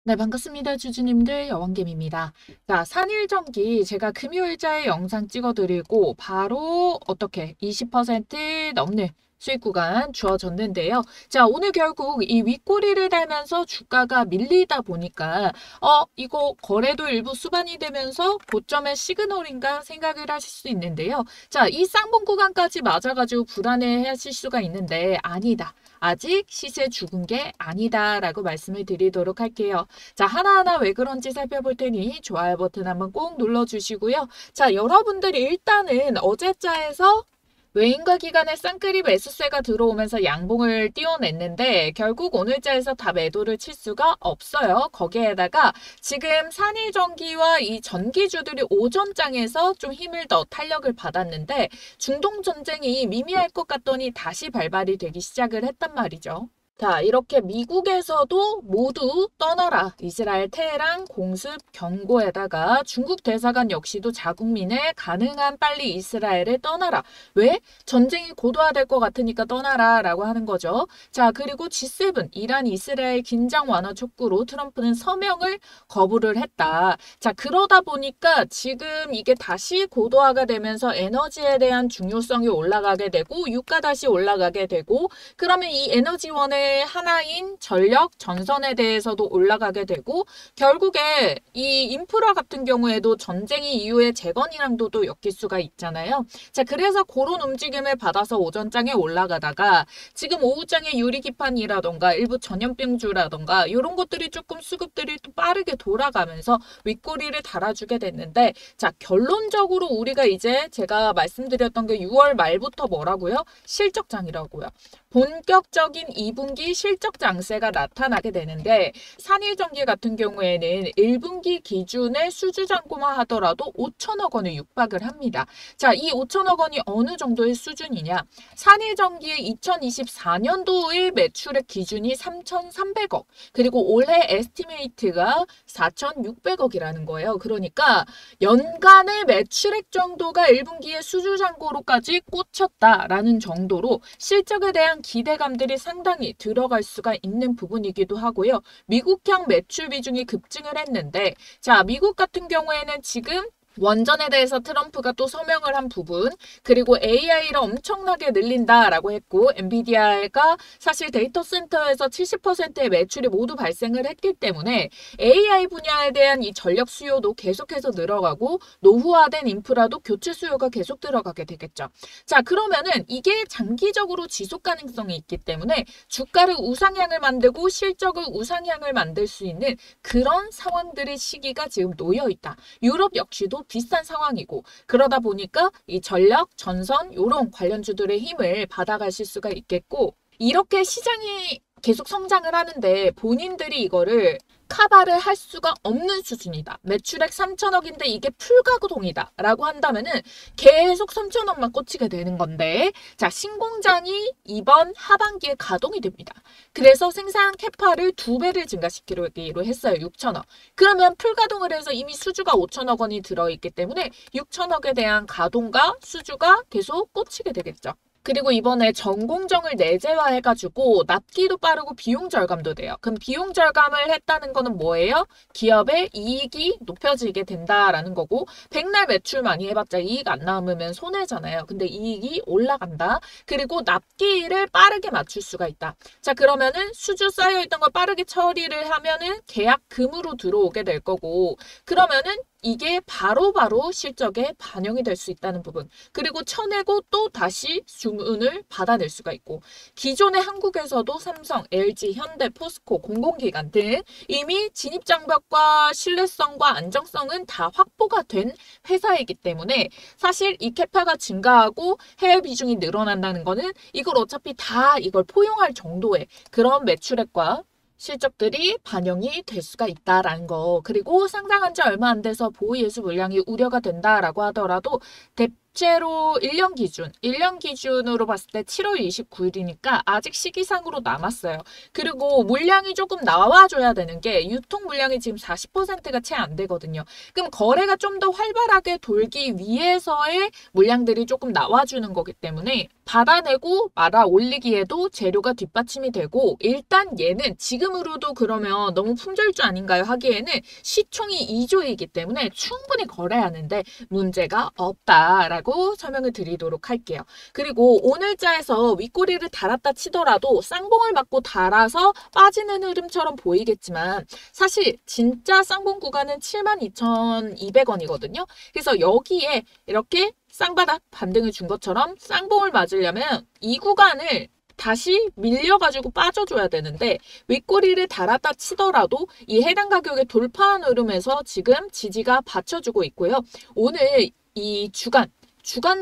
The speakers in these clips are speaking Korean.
네, 반갑습니다. 주주님들, 여왕개미입니다. 자, 산일전기 제가 금요일자에 영상 찍어드리고 바로 어떻게 20% 넘는 수익 구간 주어졌는데요. 자, 오늘 결국 이 윗꼬리를 달면서 주가가 밀리다 보니까 이거 거래도 일부 수반이 되면서 고점의 시그널인가 생각을 하실 수 있는데요. 자, 이 쌍봉 구간까지 맞아가지고 불안해 하실 수가 있는데 아니다. 아직 시세 죽은 게 아니다라고 말씀을 드리도록 할게요. 자, 하나하나 왜 그런지 살펴볼 테니 좋아요 버튼 한번 꼭 눌러주시고요. 자, 여러분들이 일단은 어제자에서 외인과 기관의 쌍끌이 매수세가 들어오면서 양봉을 띄워냈는데 결국 오늘자에서 다 매도를 칠 수가 없어요. 거기에다가 지금 산일전기와 이 전기주들이 오전장에서 좀 힘을 더 탄력을 받았는데 중동 전쟁이 미미할 것 같더니 다시 발발이 되기 시작을 했단 말이죠. 자, 이렇게 미국에서도 모두 떠나라. 이스라엘 테헤란 공습 경고에다가 중국 대사관 역시도 자국민의 가능한 빨리 이스라엘을 떠나라. 왜? 전쟁이 고도화될 것 같으니까 떠나라 라고 하는 거죠. 자, 그리고 G7 이란 이스라엘 긴장 완화 촉구로 트럼프는 서명을 거부를 했다. 자, 그러다 보니까 지금 이게 다시 고도화가 되면서 에너지에 대한 중요성이 올라가게 되고 유가 다시 올라가게 되고 그러면 이 에너지원의 하나인 전력, 전선에 대해서도 올라가게 되고 결국에 이 인프라 같은 경우에도 전쟁이 이후에 재건이랑도 또 엮일 수가 있잖아요. 자, 그래서 그런 움직임을 받아서 오전장에 올라가다가 지금 오후장에 유리기판이라던가 일부 전염병주라던가 이런 것들이 조금 수급들이 또 빠르게 돌아가면서 윗꼬리를 달아주게 됐는데 자, 결론적으로 우리가 이제 제가 말씀드렸던 게 6월 말부터 뭐라고요? 실적장이라고요. 본격적인 2분기 실적 장세가 나타나게 되는데 산일전기 같은 경우에는 1분기 기준의 수주잔고만 하더라도 5천억 원을 육박을 합니다. 자, 이 5천억 원이 어느 정도의 수준이냐? 산일전기의 2024년도의 매출액 기준이 3,300억 그리고 올해 에스티메이트가 4,600억이라는 거예요. 그러니까 연간의 매출액 정도가 1분기의 수주잔고로까지 꽂혔다라는 정도로 실적에 대한 기대감들이 상당히 들어갈 수가 있는 부분이기도 하고요. 미국형 매출 비중이 급증을 했는데 자, 미국 같은 경우에는 지금 원전에 대해서 트럼프가 또 서명을 한 부분 그리고 AI를 엄청나게 늘린다라고 했고 엔비디아가 사실 데이터 센터에서 70%의 매출이 모두 발생을 했기 때문에 AI 분야에 대한 이 전력 수요도 계속해서 늘어가고 노후화된 인프라도 교체 수요가 계속 들어가게 되겠죠. 자, 그러면은 이게 장기적으로 지속 가능성이 있기 때문에 주가를 우상향을 만들고 실적을 우상향을 만들 수 있는 그런 상황들의 시기가 지금 놓여 있다. 유럽 역시도 비슷한 상황이고 그러다 보니까 이 전력, 전선 이런 관련주들의 힘을 받아가실 수가 있겠고 이렇게 시장이 계속 성장을 하는데 본인들이 이거를 커버를 할 수가 없는 수준이다. 매출액 3천억인데 이게 풀가동이다 라고 한다면은 계속 3천억만 꽂히게 되는 건데 자, 신공장이 이번 하반기에 가동이 됩니다. 그래서 생산 캐파를 2배를 증가시키기로 했어요. 6천억. 그러면 풀가동을 해서 이미 수주가 5천억 원이 들어있기 때문에 6천억에 대한 가동과 수주가 계속 꽂히게 되겠죠. 그리고 이번에 전공정을 내재화해가지고 납기도 빠르고 비용 절감도 돼요. 그럼 비용 절감을 했다는 거는 뭐예요? 기업의 이익이 높여지게 된다라는 거고 백날 매출 많이 해봤자 이익 안 남으면 손해잖아요. 근데 이익이 올라간다. 그리고 납기를 빠르게 맞출 수가 있다. 자, 그러면은 수주 쌓여있던 걸 빠르게 처리를 하면은 계약금으로 들어오게 될 거고 그러면은 이게 바로바로 실적에 반영이 될 수 있다는 부분 그리고 쳐내고 또 다시 주문을 받아낼 수가 있고 기존의 한국에서도 삼성, LG, 현대, 포스코, 공공기관 등 이미 진입장벽과 신뢰성과 안정성은 다 확보가 된 회사이기 때문에 사실 이 캐파가 증가하고 해외 비중이 늘어난다는 거는 이걸 어차피 다 이걸 포용할 정도의 그런 매출액과 실적들이 반영이 될 수가 있다라는 거 그리고 상장한 지 얼마 안 돼서 보호예수 물량이 우려가 된다라고 하더라도 대체로 1년 기준으로 봤을 때 7월 29일이니까 아직 시기상으로 남았어요. 그리고 물량이 조금 나와줘야 되는 게 유통 물량이 지금 40%가 채 안 되거든요. 그럼 거래가 좀 더 활발하게 돌기 위해서의 물량들이 조금 나와주는 거기 때문에 받아내고 말아 올리기에도 재료가 뒷받침이 되고 일단 얘는 지금으로도 그러면 너무 품절주 아닌가요 하기에는 시총이 2조이기 때문에 충분히 거래하는데 문제가 없다라고 설명을 드리도록 할게요. 그리고 오늘자에서 윗꼬리를 달았다 치더라도 쌍봉을 맞고 달아서 빠지는 흐름처럼 보이겠지만 사실 진짜 쌍봉 구간은 72,200원이거든요. 그래서 여기에 이렇게 쌍바닥 반등을 준 것처럼 쌍봉을 맞으려면 이 구간을 다시 밀려가지고 빠져줘야 되는데 윗꼬리를 달았다 치더라도 이 해당 가격에 돌파한 흐름에서 지금 지지가 받쳐주고 있고요. 오늘 이 주간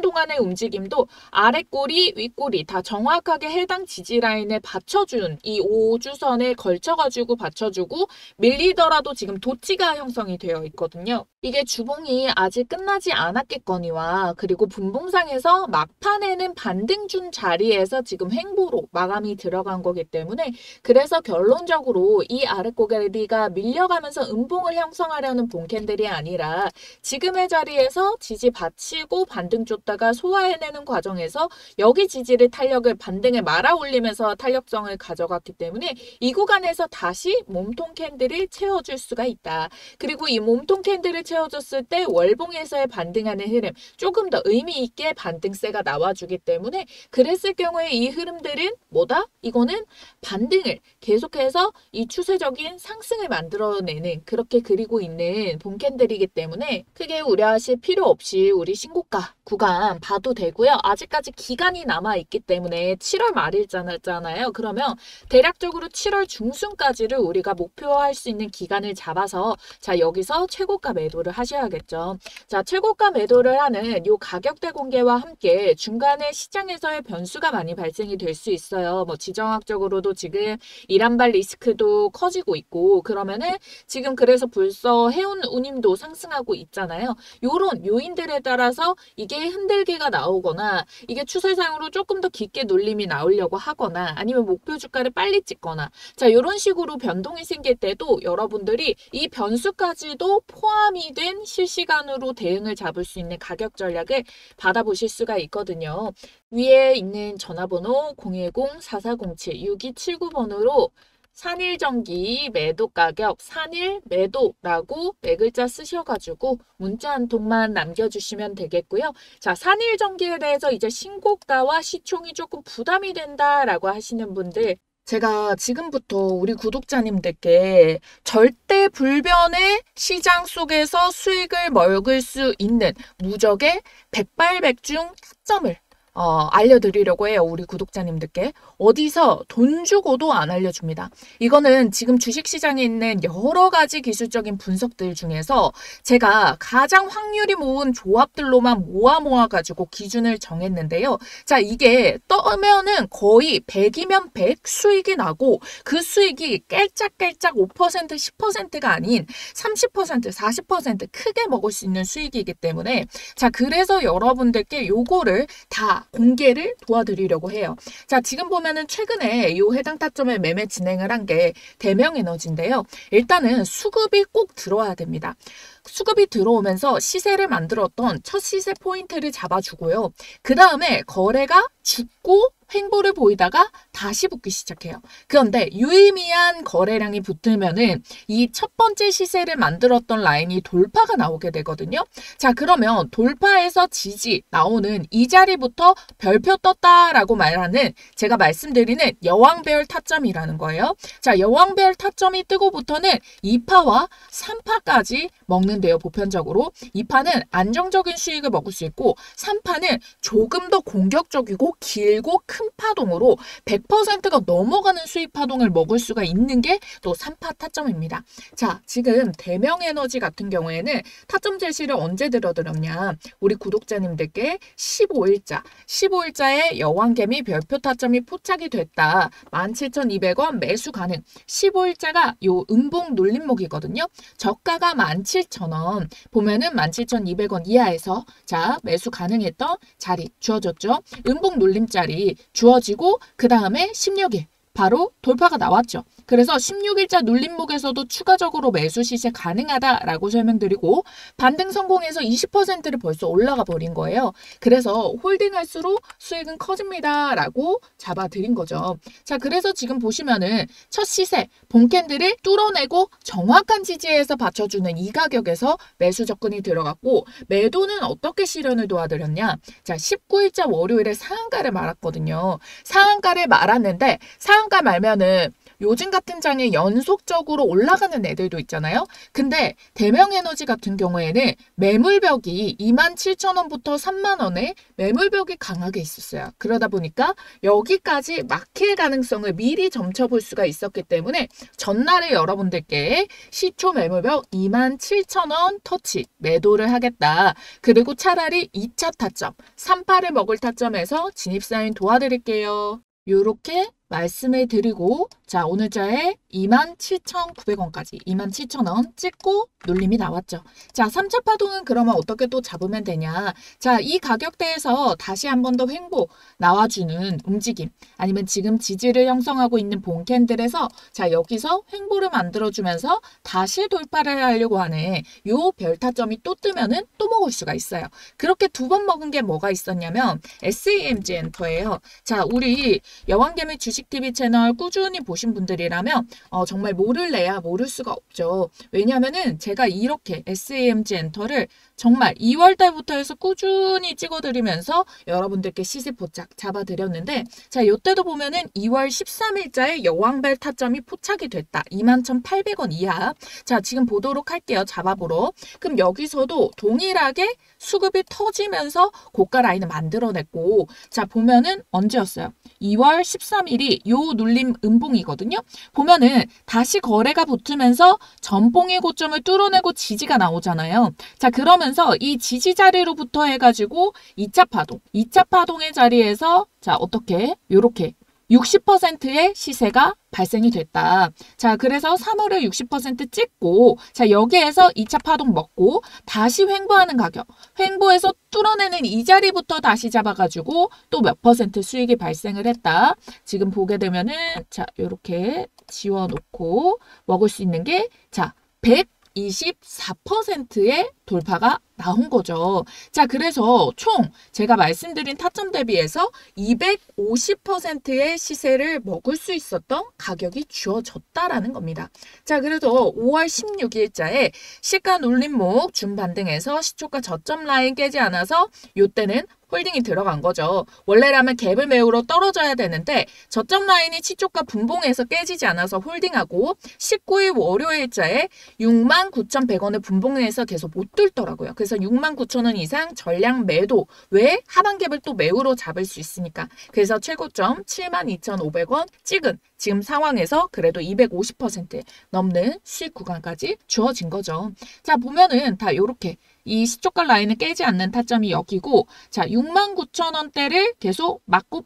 동안의 움직임도 아랫꼬리, 윗꼬리 다 정확하게 해당 지지 라인에 받쳐준 이 5주선에 걸쳐가지고 받쳐주고 밀리더라도 지금 도치가 형성이 되어 있거든요. 이게 주봉이 아직 끝나지 않았겠거니와 그리고 분봉상에서 막판에는 반등 준 자리에서 지금 횡보로 마감이 들어간 거기 때문에 그래서 결론적으로 이 아랫꼬리가 밀려가면서 음봉을 형성하려는 봉캔들이 아니라 지금의 자리에서 지지 받치고 반등 줬다가 소화해내는 과정에서 여기 지지를 탄력을 반등에 말아 올리면서 탄력성을 가져갔기 때문에 이 구간에서 다시 몸통 캔들을 채워줄 수가 있다. 그리고 이 몸통 캔들을 채워줬을 때 월봉에서의 반등하는 흐름 조금 더 의미 있게 반등세가 나와주기 때문에 그랬을 경우에 이 흐름들은 뭐다? 이거는 반등을 계속해서 이 추세적인 상승을 만들어내는 그렇게 그리고 있는 봉캔들이기 때문에 크게 우려하실 필요 없이 우리 신고가 구간 봐도 되고요. 아직까지 기간이 남아있기 때문에 7월 말일잖아요. 그러면 대략적으로 7월 중순까지를 우리가 목표할 수 있는 기간을 잡아서 자 여기서 최고가 매도를 하셔야겠죠. 자 최고가 매도를 하는 요 가격대 공개와 함께 중간에 시장에서의 변수가 많이 발생이 될 수 있어요. 뭐 지정학적으로도 지금 이란발 리스크도 커지고 있고 그러면은 지금 그래서 벌써 해운 운임도 상승하고 있잖아요. 요런 요인들에 따라서 이게 흔들기가 나오거나 이게 추세상으로 조금 더 깊게 눌림이 나오려고 하거나 아니면 목표 주가를 빨리 찍거나 자 이런 식으로 변동이 생길 때도 여러분들이 이 변수까지도 포함이 된 실시간으로 대응을 잡을 수 있는 가격 전략을 받아보실 수가 있거든요. 위에 있는 전화번호 010-4407-6279번으로 산일전기 매도 가격 산일 매도라고 네 글자 쓰셔가지고 문자 한 통만 남겨주시면 되겠고요. 자 산일전기에 대해서 이제 신고가와 시총이 조금 부담이 된다라고 하시는 분들 제가 지금부터 우리 구독자님들께 절대 불변의 시장 속에서 수익을 먹을 수 있는 무적의 백발백중 타점을 알려드리려고 해요. 우리 구독자님들께. 어디서 돈 주고도 안 알려줍니다. 이거는 지금 주식시장에 있는 여러 가지 기술적인 분석들 중에서 제가 가장 확률이 모은 조합들로만 모아가지고 기준을 정했는데요. 자, 이게 떠면은 거의 100이면 100 수익이 나고 그 수익이 깔짝깔짝 5%, 10%가 아닌 30%, 40% 크게 먹을 수 있는 수익이기 때문에 자, 그래서 여러분들께 요거를 다 공개를 도와드리려고 해요. 자, 지금 보면은 최근에 이 해당 타점에 매매 진행을 한 게 대명에너지인데요. 일단은 수급이 꼭 들어와야 됩니다. 수급이 들어오면서 시세를 만들었던 첫 시세 포인트를 잡아주고요. 그 다음에 거래가 죽고 횡보를 보이다가 다시 붙기 시작해요. 그런데 유의미한 거래량이 붙으면은 이 첫 번째 시세를 만들었던 라인이 돌파가 나오게 되거든요. 자, 그러면 돌파해서 지지 나오는 이 자리부터 별표 떴다라고 말하는 제가 말씀드리는 여왕배열 타점이라는 거예요. 자, 여왕배열 타점이 뜨고부터는 2파와 3파까지 먹는데요. 보편적으로 2파는 안정적인 수익을 먹을 수 있고 3파는 조금 더 공격적이고 길고 큰 파동으로 100%가 넘어가는 수익 파동을 먹을 수가 있는 게 또 3파 타점입니다. 자, 지금 대명에너지 같은 경우에는 타점 제시를 언제 들어드렸냐. 우리 구독자님들께 15일자에 여왕개미 별표 타점이 포착이 됐다. 17,200원 매수 가능. 15일자가 요 음봉 눌림목이거든요. 저가가 17,000원. 보면은 17,200원 이하에서 자, 매수 가능했던 자리 주어졌죠. 음봉 눌림자리 주어지고 그 다음에 16일 바로 돌파가 나왔죠. 그래서 16일자 눌림목에서도 추가적으로 매수 시세 가능하다라고 설명드리고 반등 성공해서 20%를 벌써 올라가 버린 거예요. 그래서 홀딩할수록 수익은 커집니다라고 잡아드린 거죠. 자, 그래서 지금 보시면은 첫 시세 본 캔들을 뚫어내고 정확한 지지에서 받쳐주는 이 가격에서 매수 접근이 들어갔고 매도는 어떻게 실현을 도와드렸냐? 자, 19일자 월요일에 상한가를 말았거든요. 상한가를 말았는데 상한가 말면은 요즘 같은 장에 연속적으로 올라가는 애들도 있잖아요. 근데 대명에너지 같은 경우에는 매물벽이 27,000원부터 30,000원에 매물벽이 강하게 있었어요. 그러다 보니까 여기까지 막힐 가능성을 미리 점쳐볼 수가 있었기 때문에 전날에 여러분들께 시초 매물벽 27,000원 터치 매도를 하겠다. 그리고 차라리 2차 타점 38을 먹을 타점에서 진입사인 도와드릴게요. 요렇게 말씀을 드리고 자, 오늘자에 27,900원까지 27,000원 찍고 눌림이 나왔죠. 자, 3차 파동은 그러면 어떻게 또 잡으면 되냐. 자, 이 가격대에서 다시 한 번 더 횡보 나와주는 움직임 아니면 지금 지지를 형성하고 있는 본 캔들에서 자, 여기서 횡보를 만들어주면서 다시 돌파를 하려고 하는 요 별타점이 또 뜨면은 또 먹을 수가 있어요. 그렇게 두 번 먹은 게 뭐가 있었냐면 SEMG 엔터예요. 자, 우리 여왕개미 주식TV 채널 꾸준히 보신 분들이라면 정말 모를래야 모를 수가 없죠. 왜냐면은 제가 이렇게 SEMG 엔터를 정말 2월 달부터 해서 꾸준히 찍어드리면서 여러분들께 시세 포착 잡아드렸는데 자, 이때도 보면은 2월 13일자에 여왕벨 타점이 포착이 됐다. 21,800원 이하. 자, 지금 보도록 할게요. 잡아보러. 그럼 여기서도 동일하게 수급이 터지면서 고가 라인을 만들어냈고 자, 보면은 언제였어요? 2월 13일이 요 눌림 음봉이거든요. 보면은 다시 거래가 붙으면서 전봉의 고점을 뚫어내고 지지가 나오잖아요. 자, 그러면서 이 지지 자리로부터 해가지고 2차 파동, 2차 파동의 자리에서 자, 어떻게? 요렇게 60%의 시세가 발생이 됐다. 자, 그래서 3월에 60% 찍고 자, 여기에서 2차 파동 먹고 다시 횡보하는 가격. 횡보해서 뚫어내는 이 자리부터 다시 잡아가지고 또 몇 퍼센트 수익이 발생을 했다. 지금 보게 되면은 자, 요렇게 지워놓고 먹을 수 있는 게 자, 124%의 돌파가 나온 거죠. 자, 그래서 총 제가 말씀드린 타점 대비해서 250%의 시세를 먹을 수 있었던 가격이 주어졌다라는 겁니다. 자, 그래서 5월 16일자에 시가 눌림목 준반등해서 시초가 저점 라인 깨지 않아서 이때는 홀딩이 들어간 거죠. 원래라면 갭을 메우러 떨어져야 되는데 저점 라인이 시초가 분봉해서 깨지지 않아서 홀딩하고 19일 월요일자에 69,100원을 분봉해서 계속 못 뚫더라고요. 그래서 69,000원 이상 전량 매도. 왜? 하방 갭을 또 매우로 잡을 수 있으니까. 그래서 최고점 72,500원 찍은 지금 상황에서 그래도 250% 넘는 수익 구간까지 주어진 거죠. 자, 보면은 다 요렇게 이 시초가 라인을 깨지 않는 타점이 여기고 자, 69,000원대를 계속 맞고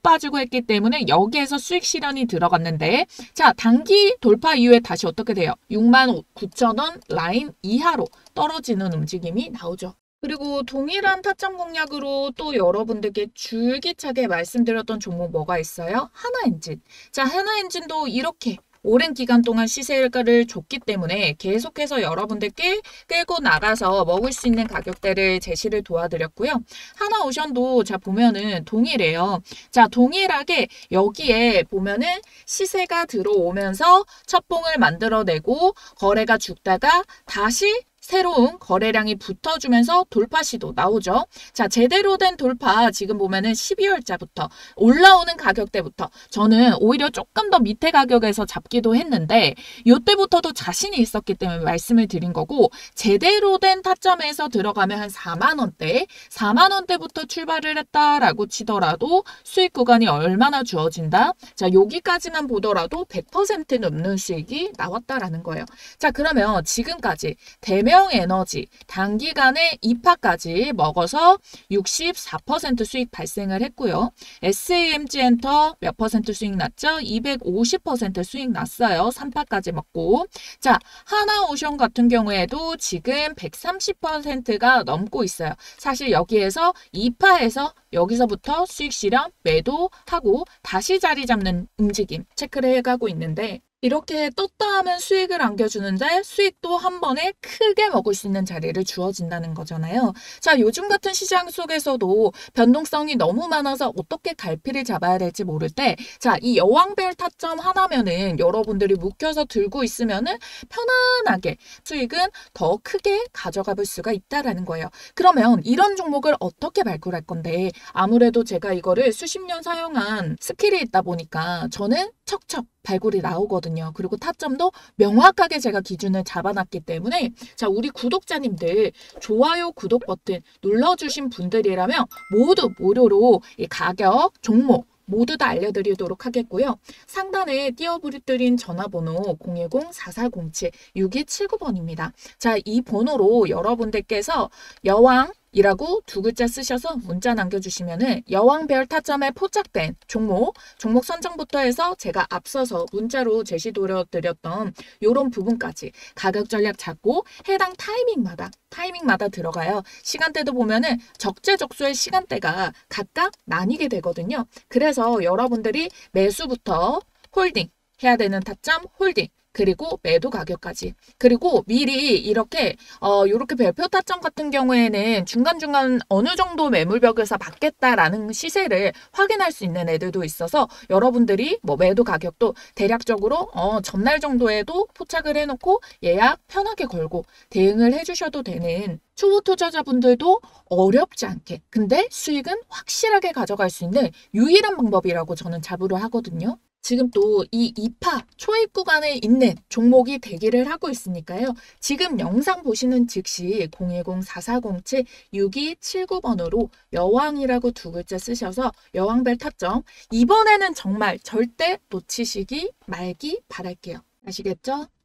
빠지고 했기 때문에 여기에서 수익 실현이 들어갔는데 자, 단기 돌파 이후에 다시 어떻게 돼요? 69,000원 라인 이하로 떨어지는 움직임이 나오죠. 그리고 동일한 타점 공략으로 또 여러분들께 줄기차게 말씀드렸던 종목 뭐가 있어요? 하나엔진. 자, 하나엔진도 이렇게 오랜 기간 동안 시세가를 줬기 때문에 계속해서 여러분들께 끌고 나가서 먹을 수 있는 가격대를 제시를 도와드렸고요. 하나오션도 자, 보면은 동일해요. 자, 동일하게 여기에 보면은 시세가 들어오면서 첫 봉을 만들어내고 거래가 죽다가 다시 새로운 거래량이 붙어주면서 돌파 시도 나오죠. 자, 제대로 된 돌파 지금 보면은 12월자부터 올라오는 가격대부터 저는 오히려 조금 더 밑에 가격에서 잡기도 했는데 이때부터도 자신이 있었기 때문에 말씀을 드린 거고 제대로 된 타점에서 들어가면 한 4만 원대, 4만 원대부터 출발을 했다라고 치더라도 수익 구간이 얼마나 주어진다? 자, 여기까지만 보더라도 100% 넘는 수익이 나왔다라는 거예요. 자, 그러면 지금까지 대면 대명에너지 단기간에 2파까지 먹어서 64% 수익 발생을 했고요. SAMG엔터 몇 퍼센트 수익 났죠? 250% 수익 났어요. 3파까지 먹고. 자, 하나오션 같은 경우에도 지금 130%가 넘고 있어요. 사실 여기에서 2파에서 여기서부터 수익 실현 매도하고 다시 자리 잡는 움직임 체크를 해가고 있는데, 이렇게 떴다 하면 수익을 안겨주는데 수익도 한 번에 크게 먹을 수 있는 자리를 주어진다는 거잖아요. 자, 요즘 같은 시장 속에서도 변동성이 너무 많아서 어떻게 갈피를 잡아야 될지 모를 때, 자, 이 여왕별 타점 하나면은 여러분들이 묵혀서 들고 있으면은 편안하게 수익은 더 크게 가져가 볼 수가 있다라는 거예요. 그러면 이런 종목을 어떻게 발굴할 건데, 아무래도 제가 이거를 수십 년 사용한 스킬이 있다 보니까 저는 척척 발굴이 나오거든요. 그리고 타점도 명확하게 제가 기준을 잡아놨기 때문에, 자, 우리 구독자님들 좋아요, 구독 버튼 눌러주신 분들이라면 모두 무료로 이 가격, 종목 모두 다 알려드리도록 하겠고요. 상단에 띄워드린 전화번호 010-4407-6279번입니다. 자, 이 번호로 여러분들께서 여왕이라고 두 글자 쓰셔서 문자 남겨주시면은 여왕별 타점에 포착된 종목 선정부터 해서 제가 앞서서 문자로 제시드렸던 이런 부분까지 가격 전략 잡고 해당 타이밍마다 들어가요. 시간대도 보면은 적재적소의 시간대가 각각 나뉘게 되거든요. 그래서 여러분들이 매수부터 홀딩 해야 되는 타점 홀딩, 그리고 매도 가격까지. 그리고 미리 이렇게 별표 타점 같은 경우에는 중간중간 어느 정도 매물벽에서 받겠다라는 시세를 확인할 수 있는 애들도 있어서 여러분들이 뭐 매도 가격도 대략적으로 전날 정도에도 포착을 해놓고 예약 편하게 걸고 대응을 해주셔도 되는, 초보 투자자분들도 어렵지 않게 근데 수익은 확실하게 가져갈 수 있는 유일한 방법이라고 저는 자부를 하거든요. 지금 또 이 2파 초입 구간에 있는 종목이 대기를 하고 있으니까요. 지금 영상 보시는 즉시 010-4407-6279번으로 여왕이라고 두 글자 쓰셔서 여왕별 타점 이번에는 정말 절대 놓치시기 말기 바랄게요. 아시겠죠?